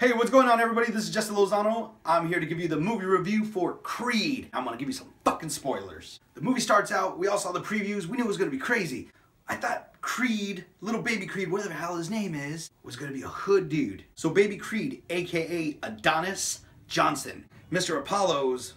Hey, what's going on, everybody? This is Justin Lozano. I'm here to give you the movie review for Creed. I'm gonna give you some fucking spoilers. The movie starts out, we all saw the previews, we knew it was gonna be crazy. I thought Creed, little baby Creed, whatever the hell his name is, was gonna be a hood dude. So baby Creed, aka Adonis Johnson, Mr. Apollo's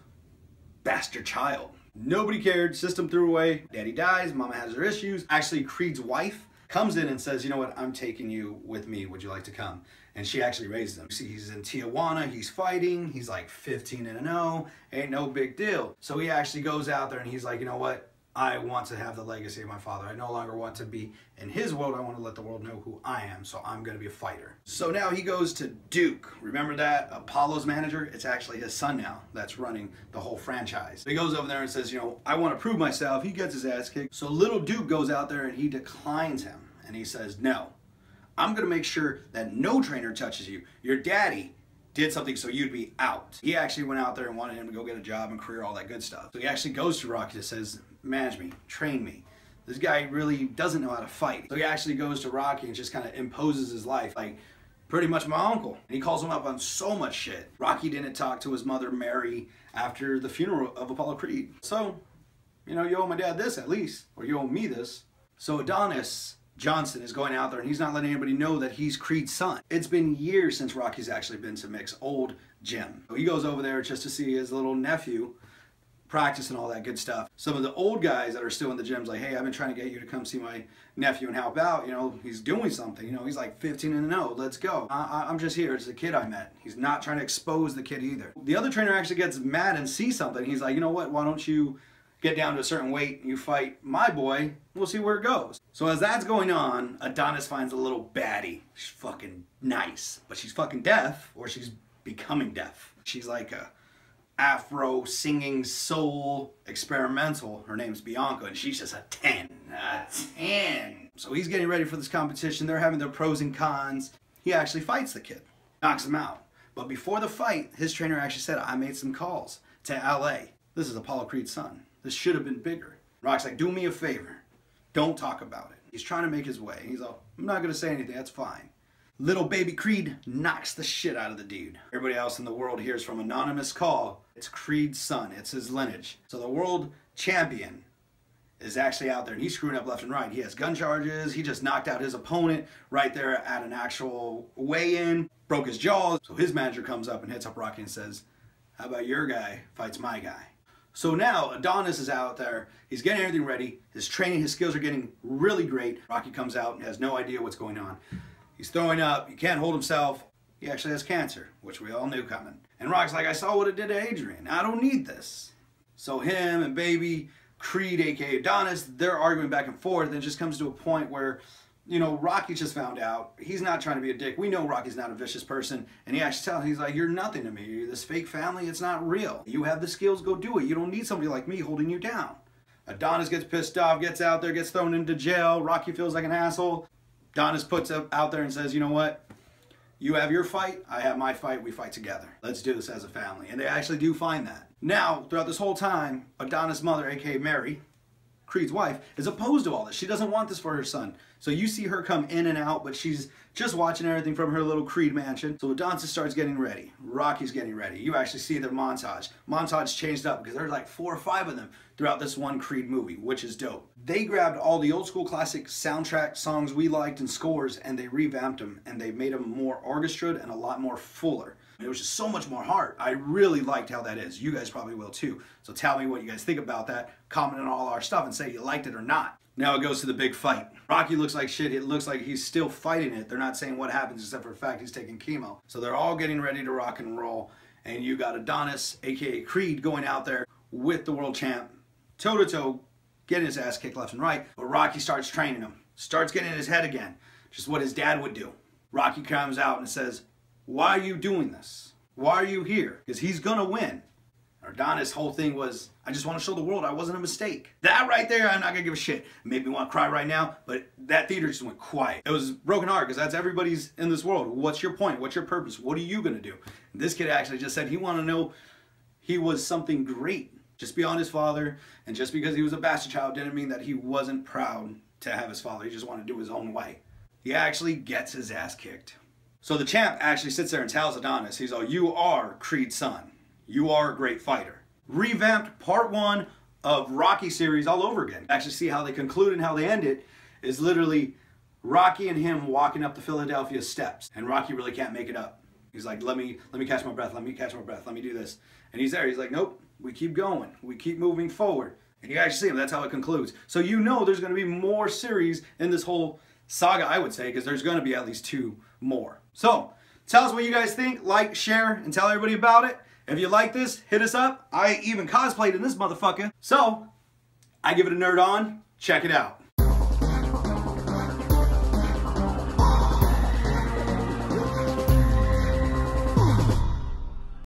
bastard child. Nobody cared, system threw away, daddy dies, mama has her issues. Actually, Creed's wife comes in and says, you know what, I'm taking you with me, would you like to come? And she actually raised him. You see, he's in Tijuana, he's fighting, he's like 15-0, ain't no big deal. So he actually goes out there and he's like, you know what, I want to have the legacy of my father. I no longer want to be in his world, I want to let the world know who I am, so I'm gonna be a fighter. So now he goes to Duke. Remember that? Apollo's manager? It's actually his son now that's running the whole franchise. He goes over there and says, you know, I want to prove myself. He gets his ass kicked. So little Duke goes out there and he declines him. And he says, no, I'm gonna make sure that no trainer touches you. Your daddy did something so you'd be out. He actually went out there and wanted him to go get a job and career, all that good stuff. So he actually goes to Rocky and says, manage me, train me. This guy really doesn't know how to fight. So he actually goes to Rocky and just kind of imposes his life, like pretty much my uncle. And he calls him up on so much shit. Rocky didn't talk to his mother, Mary, after the funeral of Apollo Creed. So, you know, you owe my dad this at least, or you owe me this. So Adonis Johnson is going out there and he's not letting anybody know that he's Creed's son. It's been years since Rocky's actually been to Mick's old gym. So he goes over there just to see his little nephew practice and all that good stuff. Some of the old guys that are still in the gym's like, hey, I've been trying to get you to come see my nephew and help out. You know, he's doing something. You know, he's like 15-0. Let's go. I'm just here. It's a kid I met. He's not trying to expose the kid either. The other trainer actually gets mad and sees something. He's like, you know what? Why don't you get down to a certain weight and you fight my boy? We'll see where it goes. So as that's going on, Adonis finds a little baddie. She's fucking nice, but she's fucking deaf, or she's becoming deaf. She's like a Afro singing soul experimental. Her name's Bianca, and she's just a 10. A 10. So he's getting ready for this competition. They're having their pros and cons. He actually fights the kid, knocks him out. But before the fight, his trainer actually said, I made some calls to LA. This is Apollo Creed's son. This should have been bigger. Rock's like, do me a favor. Don't talk about it. He's trying to make his way. He's like, I'm not going to say anything. That's fine. Little baby Creed knocks the shit out of the dude. Everybody else in the world hears from anonymous call. It's Creed's son. It's his lineage. So the world champion is actually out there and he's screwing up left and right. He has gun charges. He just knocked out his opponent right there at an actual weigh-in. Broke his jaw. So his manager comes up and hits up Rocky and says, how about your guy fights my guy? So now Adonis is out there, he's getting everything ready, his training, his skills are getting really great. Rocky comes out and has no idea what's going on. He's throwing up, he can't hold himself, he actually has cancer, which we all knew coming. And Rocky's like, I saw what it did to Adrian, I don't need this. So him and baby Creed, aka Adonis, they're arguing back and forth, and it just comes to a point where, you know, Rocky just found out. He's not trying to be a dick. We know Rocky's not a vicious person. And he actually tells him, he's like, you're nothing to me. You're this fake family, it's not real. You have the skills, go do it. You don't need somebody like me holding you down. Adonis gets pissed off, gets out there, gets thrown into jail. Rocky feels like an asshole. Adonis puts up out there and says, you know what? You have your fight, I have my fight, we fight together. Let's do this as a family. And they actually do find that. Now, throughout this whole time, Adonis' mother, aka Mary, Creed's wife, is opposed to all this. She doesn't want this for her son. So you see her come in and out, but she's just watching everything from her little Creed mansion. So Adonis starts getting ready. Rocky's getting ready. You actually see their montage. Montage changed up because there's like 4 or 5 of them throughout this one Creed movie, which is dope. They grabbed all the old school classic soundtrack songs we liked and scores, and they revamped them, and they made them more orchestrated and a lot more fuller. It was just so much more heart. I really liked how that is. You guys probably will too. So tell me what you guys think about that. Comment on all our stuff and say you liked it or not. Now it goes to the big fight. Rocky looks like shit. It looks like he's still fighting it. They're not saying what happens except for the fact he's taking chemo. So they're all getting ready to rock and roll. And you got Adonis, aka Creed, going out there with the world champ, toe-to-toe, getting his ass kicked left and right. But Rocky starts training him. Starts getting in his head again. Just what his dad would do. Rocky comes out and says, why are you doing this? Why are you here? Because he's gonna win. Adonis' whole thing was, I just want to show the world I wasn't a mistake. That right there, I'm not gonna give a shit. It made me want to cry right now, but that theater just went quiet. It was broken heart, because that's everybody's in this world. What's your point? What's your purpose? What are you gonna do? And this kid actually just said he wanted to know he was something great. Just beyond his father, and just because he was a bastard child didn't mean that he wasn't proud to have his father. He just wanted to do his own way. He actually gets his ass kicked. So the champ actually sits there and tells Adonis, he's all, you are Creed's son. You are a great fighter. Revamped part 1 of Rocky series all over again. Actually see how they conclude and how they end it is literally Rocky and him walking up the Philadelphia steps. And Rocky really can't make it up. He's like, let me catch my breath, let me catch my breath, let me do this. And he's there, he's like, nope, we keep going, we keep moving forward. And you guys see him, that's how it concludes. So you know there's gonna be more series in this whole saga, I would say, because there's gonna be at least 2 more. So, tell us what you guys think, like, share, and tell everybody about it. If you like this, hit us up. I even cosplayed in this motherfucker. So, I give it a nerd on. Check it out.